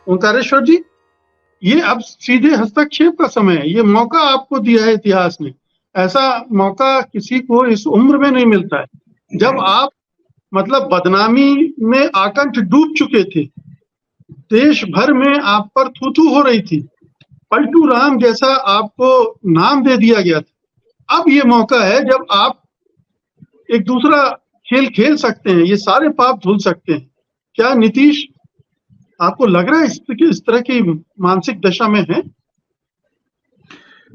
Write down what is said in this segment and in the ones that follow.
ओंकारेश्वर जी, ये अब सीधे हस्तक्षेप का समय है। ये मौका आपको दिया है इतिहास ने, ऐसा मौका किसी को इस उम्र में नहीं मिलता है। जब आप मतलब बदनामी में आकंठ डूब चुके थे, देश भर में आप पर थू थू हो रही थी, पलटू राम जैसा आपको नाम दे दिया गया था। अब ये मौका है जब आप एक दूसरा खेल खेल सकते हैं, ये सारे पाप धुल सकते हैं। क्या नीतीश, आपको लग रहा है इस तरह की मानसिक दशा में है?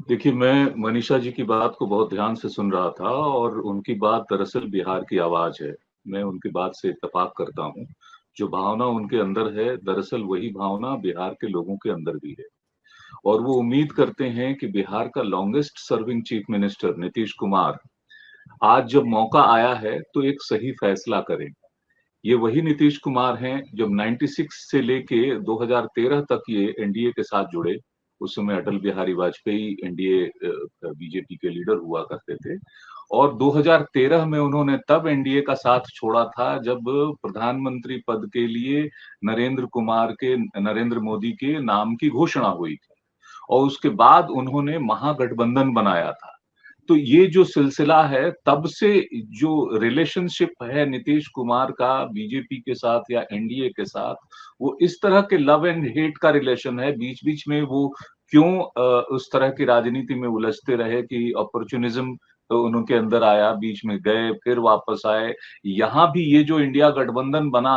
देखिए, मैं मनीषा जी की बात को बहुत ध्यान से सुन रहा था और उनकी बात दरअसल बिहार की आवाज है। मैं उनकी बात से इत्तेफाक करता हूँ। जो भावना उनके अंदर है, दरअसल वही भावना बिहार के लोगों के अंदर भी है। और वो उम्मीद करते हैं कि बिहार का longest serving chief minister Nitish Kumar आज जब मौका आया है तो एक सही फैसला करें। ये वही नीतीश कुमार हैं जब 96 से लेके 2013 तक ये एनडीए के साथ जुड़े। उस समय अटल बिहारी वाजपेयी एनडीए बीजेपी के लीडर हुआ करते थे और 2013 में उन्होंने तब एनडीए का साथ छोड़ा था जब प्रधानमंत्री पद के लिए नरेंद्र मोदी के नाम की घोषणा हुई थी और उसके बाद उन्होंने महागठबंधन बनाया था। तो ये जो सिलसिला है, तब से जो रिलेशनशिप है नीतीश कुमार का बीजेपी के साथ या एनडीए के साथ, वो इस तरह के लव एंड हेट का रिलेशन है। बीच-बीच में वो क्यों उस तरह की राजनीति में उलझते रहे कि अपॉर्चुनिज्म तो उनके अंदर आया, बीच में गए, फिर वापस आए। यहाँ भी ये जो इंडिया गठबंधन बना,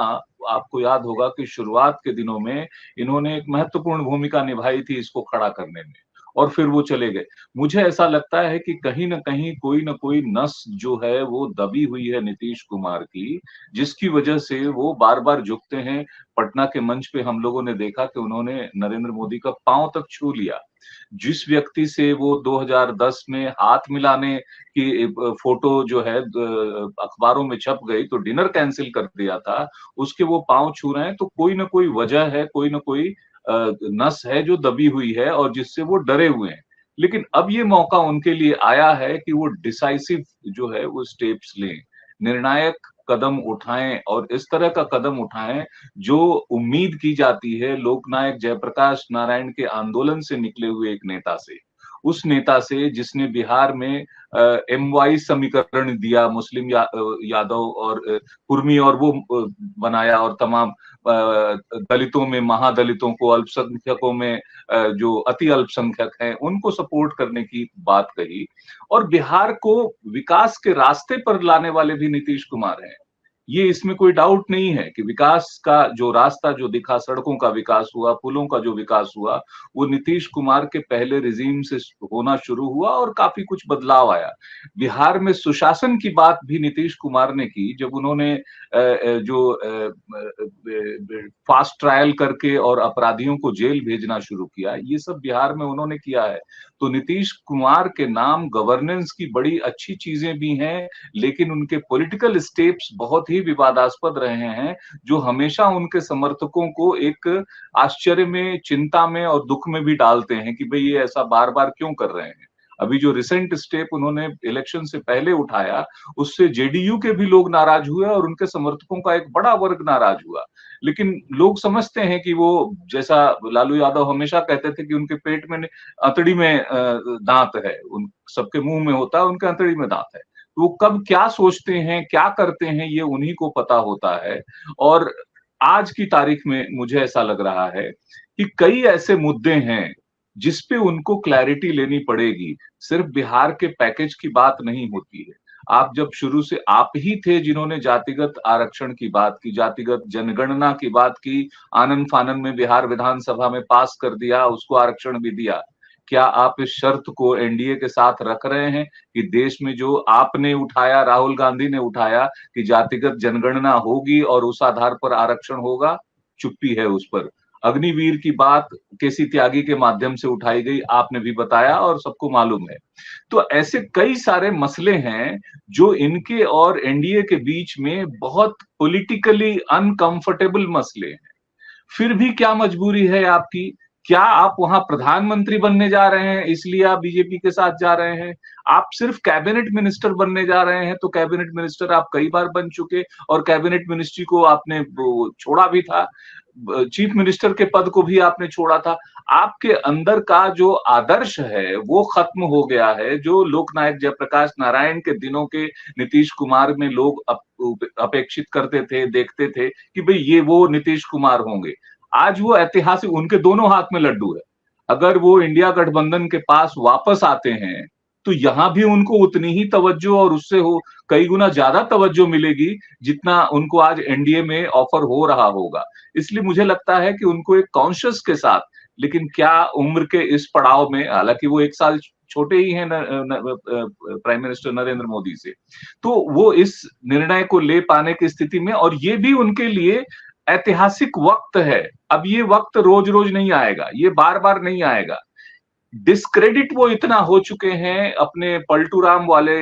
आपको याद होगा कि शुरुआत के दिनों में इन्होंने एक महत्वपूर्ण भूमिका निभाई थी इसको खड़ा करने में और फिर वो चले गए। मुझे ऐसा लगता है कि कहीं न कहीं कोई न कोई नस जो है वो दबी हुई है नीतीश कुमार की, जिसकी वजह से वो बार-बार झुकते हैं। पटना के मंच पे हम लोगों ने देखा कि उन्होंने नरेंद्र मोदी का पाँव तक छू लिया। जिस व्यक्ति से वो 2010 में हाथ मिलाने की फोटो जो है अखबारों में छप गई तो डिनर कैंसल कर दिया था, उसके वो पाँव छू रहे हैं तो कोई न कोई वजह है, कोई न कोई नस है जो दबी हुई है और जिससे वो डरे हुए हैं। लेकिन अब ये मौका उनके लिए आया है कि वो डिसाइसिव जो है वो स्टेप्स लें, निर्णायक कदम उठाएँ और इस तरह का कदम उठाएँ जो उम्मीद की जाती है लोकनायक जयप्रकाश नारायण के आंदोलन से निकले हुए एक नेता से। उस नेता से जिसने बिहार में एमवाई समीकरण दिया यादव और कुर्मी और वो बनाया और तमाम दलितों में महादलितों को, अल्पसंख्यकों में जो अति अल्पसंख्यक हैं, उनको सपोर्ट करने की बात कही और बिहार को विकास के रास्ते पर लाने वाले भी नीतीश कुमार हैं। ये इसमें कोई डाउट नहीं है कि विकास का जो रास्ता जो दिखा, सड़कों का विकास हुआ, पुलों का जो विकास हुआ, वो नीतीश कुमार के पहले रिजीम से होना शुरू हुआ और काफ़ी कुछ बदलाव आया। बिहार में सुशासन की बात भी नीतीश कुमार ने की जब उन्होंने फास्ट ट्रायल करके और अपराधियों को जेल भेजना शुरू किया। ये सब बिहार में उन्होंने किया है। तो नीतीश कुमार के नाम गवर्नेंस की बड़ी अच्छी चीज़ें भी हैं, लेकिन उनके पॉलिटिकल स्टेप्स बहुत ही विवादास्पद रहे हैं, जो हमेशा उनके समर्थकों को एक आश्चर्य में, चिंता में और दुःख में भी डालते हैं कि भई ये ऐसा बार-बार क्यों कर रहे हैं। अभी जो रिसेंट स्टेप उन्होंने इलेक्शन से पहले उठाया, उससे जेडीयू के भी लोग नाराज़ हुए और उनके समर्थकों का एक बड़ा वर्ग नाराज़ हुआ। लेकिन लोग समझते हैं कि वो जैसा लालू यादव हमेशा कहते थे कि उनके पेट में अंतड़ी में दाँत है, उन सबके मुँह में होता है, उनके अंतड़ी में दाँत है। वो कब क्या सोचते हैं, क्या करते हैं, ये उन्हीं को पता होता है और आज की तारीख में मुझे ऐसा लग रहा है कि कई ऐसे मुद्दे हैं, जिस पे उनको क्लैरिटी लेनी पड़ेगी। सिर्फ बिहार के पैकेज की बात नहीं होती है। आप जब शुरू से आप ही थे जिन्होंने जातिगत आरक्षण की बात की, जातिगत जनगणना की बात की, आनन-फानन में बिहार विधानसभा में पास कर दिया, उसको आरक्षण भी दिया। क्या आप इस शर्त को एनडीए के साथ रख रहे हैं कि देश में जो आपने उठाया, राहुल गांधी ने उठाया कि जातिगत जनगणना होगी और उस आधार पर आरक्षण होगा? चुप्पी है उस पर। अग्निवीर की बात केसी त्यागी के माध्यम से उठाई गई, आपने भी बताया और सबको मालूम है। तो ऐसे कई सारे मसले हैं जो इनके और एनडीए के बीच में बहुत पॉलिटिकली अनकंफर्टेबल मसले हैं। फिर भी क्या मजबूरी है आपकी? क्या आप वहां प्रधानमंत्री बनने जा रहे हैं इसलिए आप बीजेपी के साथ जा रहे हैं? आप सिर्फ कैबिनेट मिनिस्टर बनने जा रहे हैं तो कैबिनेट मिनिस्टर आप कई बार बन चुके और कैबिनेट मिनिस्ट्री को आपने वो छोड़ा भी था। चीफ मिनिस्टर के पद को भी आपने छोड़ा था। आपके अंदर का जो आदर्श है वो खत्म हो गया है, जो लोकनायक जयप्रकाश नारायण के दिनों के नीतीश कुमार में लोग अपेक्षित करते थे, देखते थे कि भाई ये वो नीतीश कुमार होंगे। आज वो ऐतिहासिक, उनके दोनों हाथ में लड्डू है। अगर वो इंडिया गठबंधन के पास वापस आते हैं तो यहां भी उनको उतनी ही तवज्जो और उससे हो कई गुना ज्यादा तवज्जो मिलेगी जितना उनको आज एनडीए में ऑफर हो रहा होगा। इसलिए मुझे लगता है कि उनको एक कॉन्शियस के साथ, लेकिन क्या उम्र के इस पड़ाव में, हालांकि वो 1 साल छोटे ही हैं प्राइम मिनिस्टर नरेंद्र मोदी से, तो वो इस निर्णय को ले पाने की स्थिति में, और ये भी उनके लिए ऐतिहासिक वक्त है। अब ये वक्त रोज रोज नहीं आएगा, ये बार बार नहीं आएगा। डिस्क्रेडिट वो इतना हो चुके हैं अपने पलटू राम वाले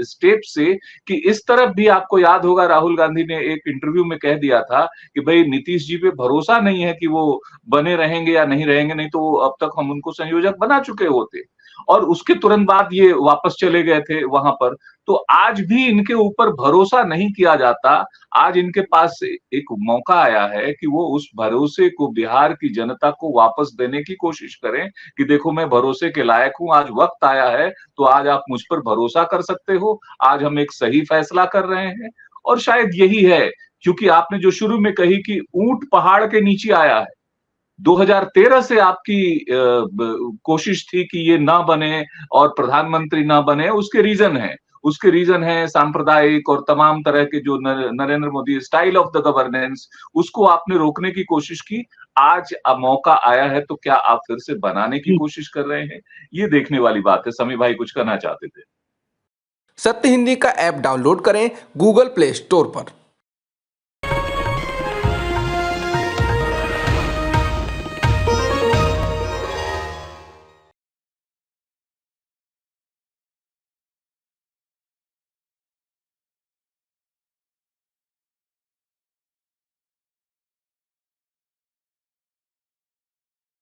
स्टेप से कि इस तरफ भी, आपको याद होगा राहुल गांधी ने एक इंटरव्यू में कह दिया था कि भाई नीतीश जी पे भरोसा नहीं है कि वो बने रहेंगे या नहीं रहेंगे, नहीं तो अब तक हम उनको संयोजक बना चुके होते। और उसके तुरंत बाद ये वापस चले गए थे वहां पर। तो आज भी इनके ऊपर भरोसा नहीं किया जाता। आज इनके पास एक मौका आया है कि वो उस भरोसे को बिहार की जनता को वापस देने की कोशिश करें कि देखो मैं भरोसे के लायक हूं, आज वक्त आया है, तो आज आप मुझ पर भरोसा कर सकते हो, आज हम एक सही फैसला कर रहे हैं। और शायद यही है, क्योंकि आपने जो शुरू में कही कि ऊंट पहाड़ के नीचे आया है, 2013 से आपकी कोशिश थी कि ये ना बने और प्रधानमंत्री ना बने, उसके रीजन है सांप्रदायिक और तमाम तरह के जो Narendra Modi style of the governance, उसको आपने रोकने की कोशिश की। आज अब मौका आया है, तो क्या आप फिर से बनाने की कोशिश कर रहे हैं? ये देखने वाली बात है। समी भाई कुछ कहना चाहते थे। सत्य हिंदी का ऐप डाउनलोड करें गूगल प्ले स्टोर पर।